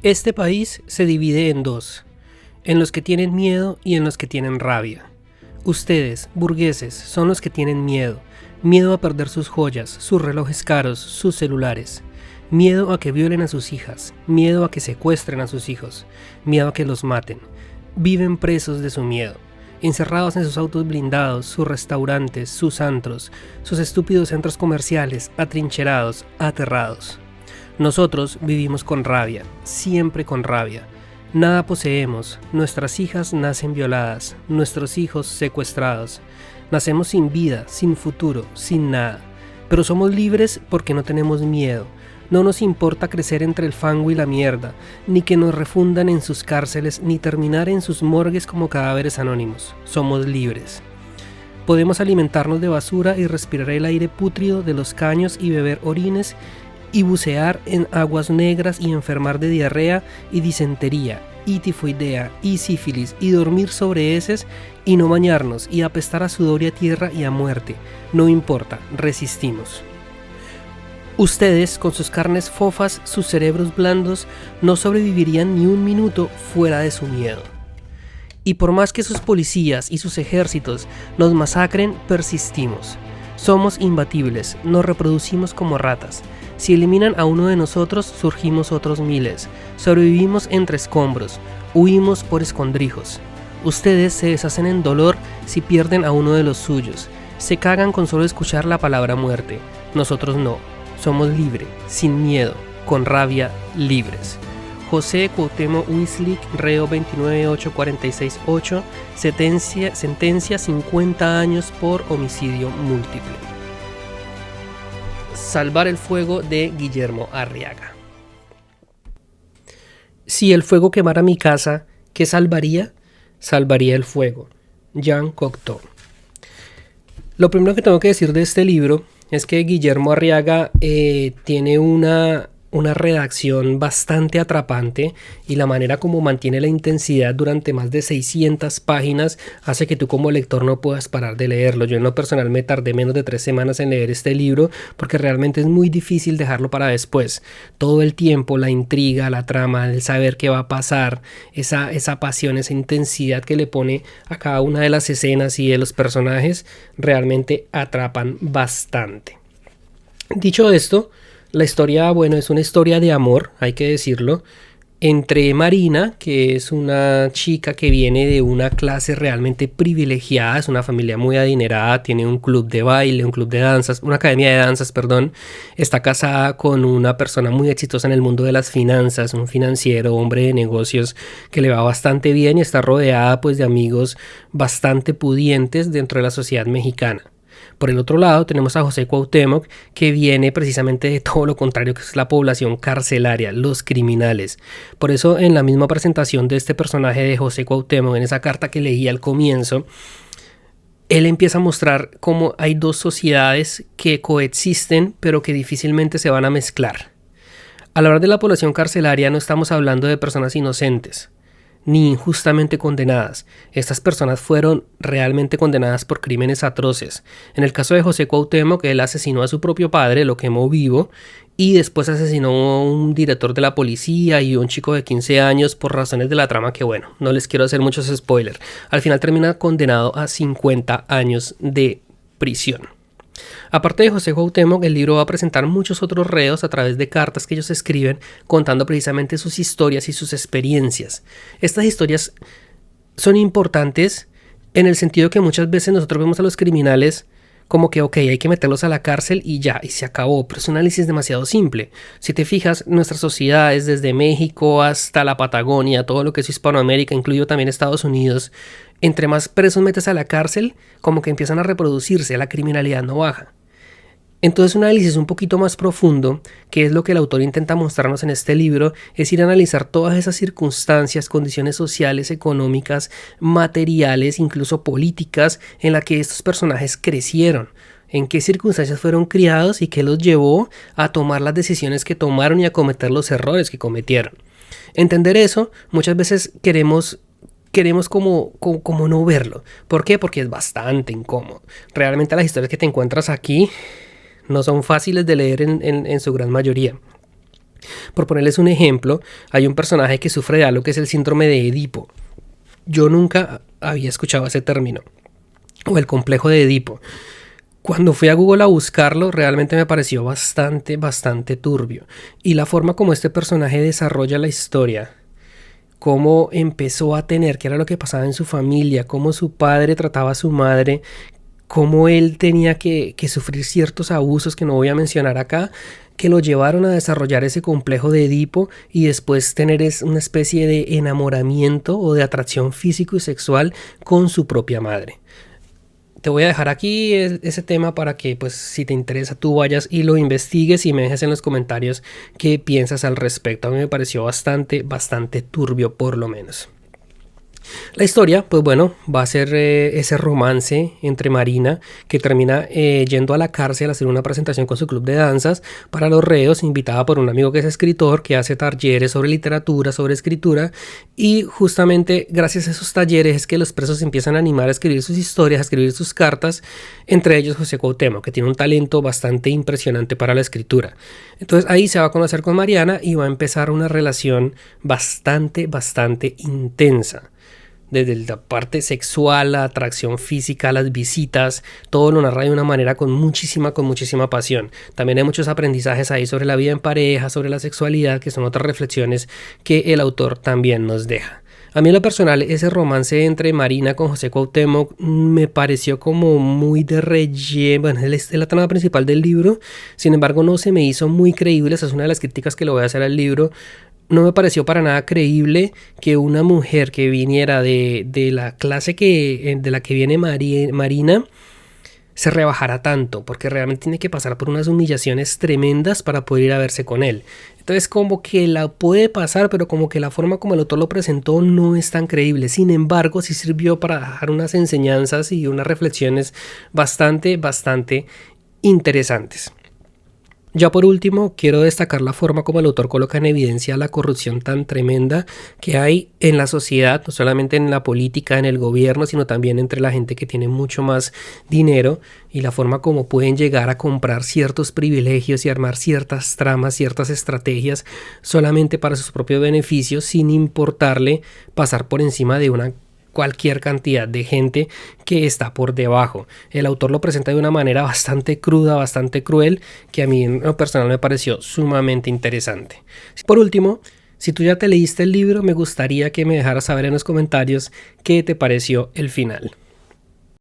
Este país se divide en dos, en los que tienen miedo y en los que tienen rabia. Ustedes, burgueses, son los que tienen miedo. Miedo a perder sus joyas, sus relojes caros, sus celulares. Miedo a que violen a sus hijas. Miedo a que secuestren a sus hijos. Miedo a que los maten. Viven presos de su miedo. Encerrados en sus autos blindados, sus restaurantes, sus antros, sus estúpidos centros comerciales, atrincherados, aterrados. Nosotros vivimos con rabia, siempre con rabia. Nada poseemos, nuestras hijas nacen violadas, nuestros hijos secuestrados. Nacemos sin vida, sin futuro, sin nada. Pero somos libres porque no tenemos miedo. No nos importa crecer entre el fango y la mierda, ni que nos refundan en sus cárceles, ni terminar en sus morgues como cadáveres anónimos. Somos libres. Podemos alimentarnos de basura y respirar el aire pútrido de los caños y beber orines y bucear en aguas negras y enfermar de diarrea y disentería y tifoidea y sífilis y dormir sobre heces y no bañarnos y apestar a sudor y a tierra y a muerte. No importa, resistimos. Ustedes, con sus carnes fofas, sus cerebros blandos, no sobrevivirían ni un minuto fuera de su miedo. Y por más que sus policías y sus ejércitos nos masacren, persistimos. Somos imbatibles, nos reproducimos como ratas. Si eliminan a uno de nosotros, surgimos otros miles. Sobrevivimos entre escombros, huimos por escondrijos. Ustedes se deshacen en dolor si pierden a uno de los suyos. Se cagan con solo escuchar la palabra muerte. Nosotros no. Somos libres, sin miedo, con rabia, libres. José Cuauhtémoc Wislich, reo 29846-8, sentencia 50 años por homicidio múltiple. Salvar el fuego de Guillermo Arriaga. Si el fuego quemara mi casa, ¿qué salvaría? Salvaría el fuego. Jean Cocteau. Lo primero que tengo que decir de este libro es que Guillermo Arriaga tiene una redacción bastante atrapante y la manera como mantiene la intensidad durante más de 600 páginas hace que tú como lector no puedas parar de leerlo. Yo en lo personal me tardé menos de 3 semanas en leer este libro porque realmente es muy difícil dejarlo para después. Todo el tiempo, la intriga, la trama, el saber qué va a pasar, esa pasión, esa intensidad que le pone a cada una de las escenas y de los personajes realmente atrapan bastante. Dicho esto, la historia, es una historia de amor, hay que decirlo, entre Marina, que es una chica que viene de una clase realmente privilegiada, es una familia muy adinerada, tiene un club de baile, un club de danzas, una academia de danzas, está casada con una persona muy exitosa en el mundo de las finanzas, un financiero, hombre de negocios que le va bastante bien y está rodeada pues de amigos bastante pudientes dentro de la sociedad mexicana. Por el otro lado tenemos a José Cuauhtémoc, que viene precisamente de todo lo contrario, que es la población carcelaria, los criminales. Por eso en la misma presentación de este personaje de José Cuauhtémoc, en esa carta que leí al comienzo, él empieza a mostrar cómo hay dos sociedades que coexisten pero que difícilmente se van a mezclar. Al hablar de la población carcelaria no estamos hablando de personas inocentes ni injustamente condenadas. Estas personas fueron realmente condenadas por crímenes atroces. En el caso de José Cuauhtémoc, él asesinó a su propio padre, lo quemó vivo, y después asesinó a un director de la policía y un chico de 15 años por razones de la trama que no les quiero hacer muchos spoilers. Al final termina condenado a 50 años de prisión. Aparte de José Cuauhtémoc, el libro va a presentar muchos otros reos a través de cartas que ellos escriben contando precisamente sus historias y sus experiencias. Estas historias son importantes en el sentido que muchas veces nosotros vemos a los criminales como que hay que meterlos a la cárcel y ya, y se acabó, pero es un análisis demasiado simple. Si te fijas, nuestras sociedades desde México hasta la Patagonia, todo lo que es Hispanoamérica, incluido también Estados Unidos, entre más presos metes a la cárcel, como que empiezan a reproducirse, la criminalidad no baja. Entonces un análisis un poquito más profundo, que es lo que el autor intenta mostrarnos en este libro, es ir a analizar todas esas circunstancias, condiciones sociales, económicas, materiales, incluso políticas, en las que estos personajes crecieron, en qué circunstancias fueron criados y qué los llevó a tomar las decisiones que tomaron y a cometer los errores que cometieron. Entender eso, muchas veces queremos como no verlo. ¿Por qué? Porque es bastante incómodo. Realmente las historias que te encuentras aquí no son fáciles de leer en su gran mayoría. Por ponerles un ejemplo, hay un personaje que sufre de algo que es el síndrome de Edipo. Yo nunca había escuchado ese término, o el complejo de Edipo. Cuando fui a Google a buscarlo, realmente me pareció bastante turbio. Y la forma como este personaje desarrolla la historia, cómo empezó a tener, qué era lo que pasaba en su familia, cómo su padre trataba a su madre, cómo él tenía que sufrir ciertos abusos que no voy a mencionar acá, que lo llevaron a desarrollar ese complejo de Edipo y después tener una especie de enamoramiento o de atracción físico y sexual con su propia madre. Te voy a dejar aquí ese tema para que, pues, si te interesa, tú vayas y lo investigues y me dejes en los comentarios qué piensas al respecto. A mí me pareció bastante turbio, por lo menos. La historia, pues bueno, va a ser ese romance entre Marina, que termina yendo a la cárcel a hacer una presentación con su club de danzas para los reos, invitada por un amigo que es escritor, que hace talleres sobre literatura, sobre escritura, y justamente gracias a esos talleres es que los presos se empiezan a animar a escribir sus historias, a escribir sus cartas, entre ellos José Cuauhtémoc, que tiene un talento bastante impresionante para la escritura. Entonces ahí se va a conocer con Mariana y va a empezar una relación bastante intensa. Desde la parte sexual, la atracción física, las visitas, todo lo narra de una manera con muchísima pasión. También hay muchos aprendizajes ahí sobre la vida en pareja, sobre la sexualidad, que son otras reflexiones que el autor también nos deja. A mí en lo personal, ese romance entre Marina con José Cuauhtémoc me pareció como muy de relleno. Bueno, es la trama principal del libro, sin embargo no se me hizo muy creíble. Esa es una de las críticas que le voy a hacer al libro. No me pareció para nada creíble que una mujer que viniera de la clase de la que viene Marina se rebajara tanto, porque realmente tiene que pasar por unas humillaciones tremendas para poder ir a verse con él. Entonces como que la puede pasar, pero como que la forma como el autor lo presentó no es tan creíble. Sin embargo, sí sirvió para dejar unas enseñanzas y unas reflexiones bastante interesantes. Ya por último, quiero destacar la forma como el autor coloca en evidencia la corrupción tan tremenda que hay en la sociedad, no solamente en la política, en el gobierno, sino también entre la gente que tiene mucho más dinero, y la forma como pueden llegar a comprar ciertos privilegios y armar ciertas tramas, ciertas estrategias solamente para sus propios beneficios, sin importarle pasar por encima de cualquier cantidad de gente que está por debajo. El autor lo presenta de una manera bastante cruda, bastante cruel, que a mí en lo personal me pareció sumamente interesante. Por último, si tú ya te leíste el libro, me gustaría que me dejaras saber en los comentarios qué te pareció el final.